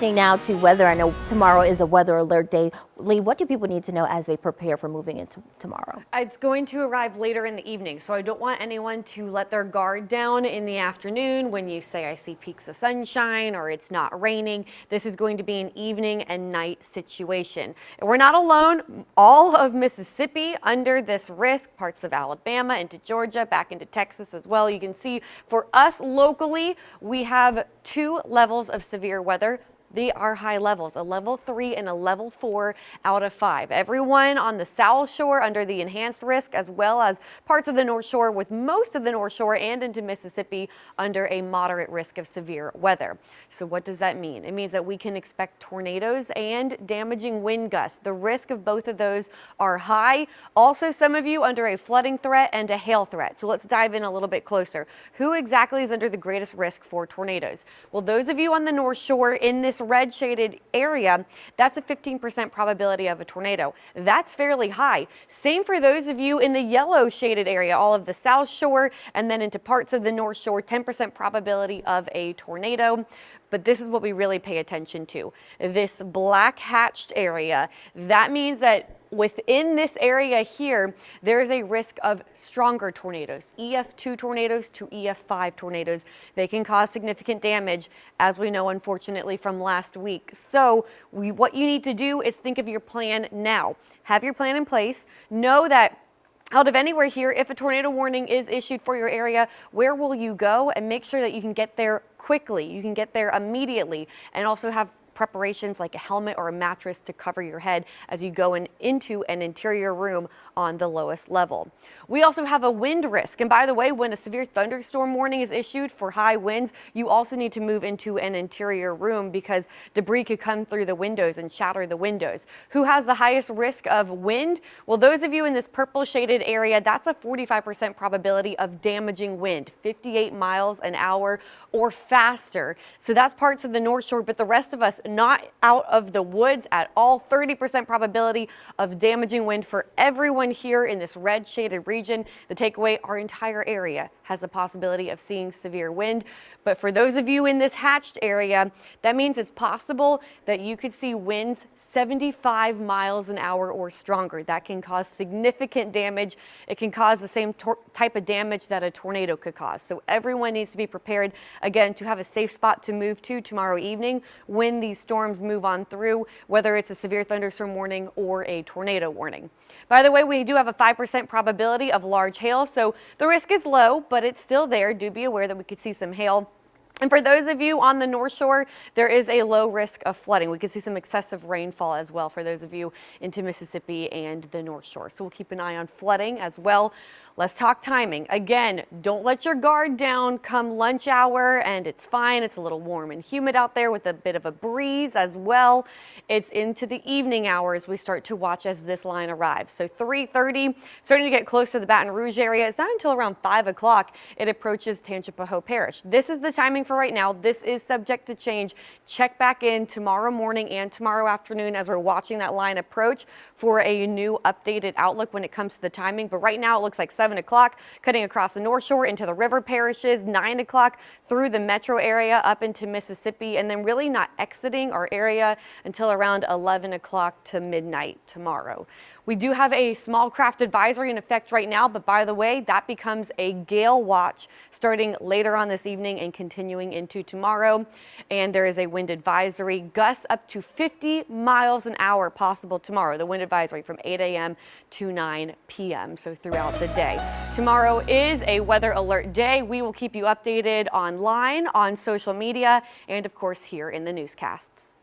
Now to weather. I know tomorrow is a weather alert day. Lee, what do people need to know as they prepare for moving into tomorrow? It's going to arrive later in the evening, so I don't want anyone to let their guard down in the afternoon when you say I see peaks of sunshine or it's not raining. This is going to be an evening and night situation. And we're not alone. All of Mississippi under this risk, parts of Alabama into Georgia, back into Texas as well. You can see for us locally, we have 2 levels of severe weather. They are high levels, a level 3 and a level 4 out of 5. Everyone on the South Shore under the enhanced risk, as well as parts of the North Shore, with most of the North Shore and into Mississippi under a moderate risk of severe weather. So what does that mean? It means that we can expect tornadoes and damaging wind gusts. The risk of both of those are high. Also, some of you under a flooding threat and a hail threat. So let's dive in a little bit closer. Who exactly is under the greatest risk for tornadoes? Well, those of you on the North Shore in this red shaded area, that's a 15% probability of a tornado. That's fairly high. Same for those of you in the yellow shaded area, all of the South Shore and then into parts of the North Shore, 10% probability of a tornado. But this is what we really pay attention to. This black hatched area, that means that within this area here, there is a risk of stronger tornadoes, EF2 tornadoes to EF5 tornadoes. They can cause significant damage, as we know, unfortunately, from last week. So what you need to do is think of your plan now. Have your plan in place. Know that out of anywhere here, if a tornado warning is issued for your area, where will you go? And make sure that you can get there quickly. You can get there immediately, and also have preparations like a helmet or a mattress to cover your head as you go into an interior room on the lowest level. We also have a wind risk. And by the way, when a severe thunderstorm warning is issued for high winds, you also need to move into an interior room because debris could come through the windows and shatter the windows. Who has the highest risk of wind? Well, those of you in this purple shaded area, that's a 45% probability of damaging wind, 58 miles an hour or faster. So that's parts of the North Shore, but the rest of us not out of the woods at all. 30% probability of damaging wind for everyone here in this red shaded region. The takeaway, our entire area has a possibility of seeing severe wind. But for those of you in this hatched area, that means it's possible that you could see winds 75 miles an hour or stronger. That can cause significant damage. It can cause the same type of damage that a tornado could cause. So everyone needs to be prepared, again, to have a safe spot to move to tomorrow evening when these storms move on through, whether it's a severe thunderstorm warning or a tornado warning. By the way, we do have a 5% probability of large hail, so the risk is low, but it's still there. Do be aware that we could see some hail. And for those of you on the North Shore, there is a low risk of flooding. We could see some excessive rainfall as well for those of you into Mississippi and the North Shore. So we'll keep an eye on flooding as well. Let's talk timing. Again, don't let your guard down come lunch hour, and it's fine. It's a little warm and humid out there with a bit of a breeze as well. It's into the evening hours we start to watch as this line arrives. So 3:30, starting to get close to the Baton Rouge area. It's not until around 5 o'clock it approaches Tangipahoa Parish. This is the timing for right now. This is subject to change. Check back in tomorrow morning and tomorrow afternoon as we're watching that line approach for a new updated outlook when it comes to the timing. But right now it looks like 7 o'clock, cutting across the North Shore into the river parishes, 9 o'clock through the metro area up into Mississippi, and then really not exiting our area until around 11 o'clock to midnight tomorrow. We do have a small craft advisory in effect right now, but by the way, that becomes a gale watch starting later on this evening and continuing into tomorrow. And there is a wind advisory, gusts up to 50 miles an hour possible tomorrow. The wind advisory from 8 a.m. to 9 p.m. So throughout the day. Tomorrow is a weather alert day. We will keep you updated online, on social media, and of course here in the newscasts.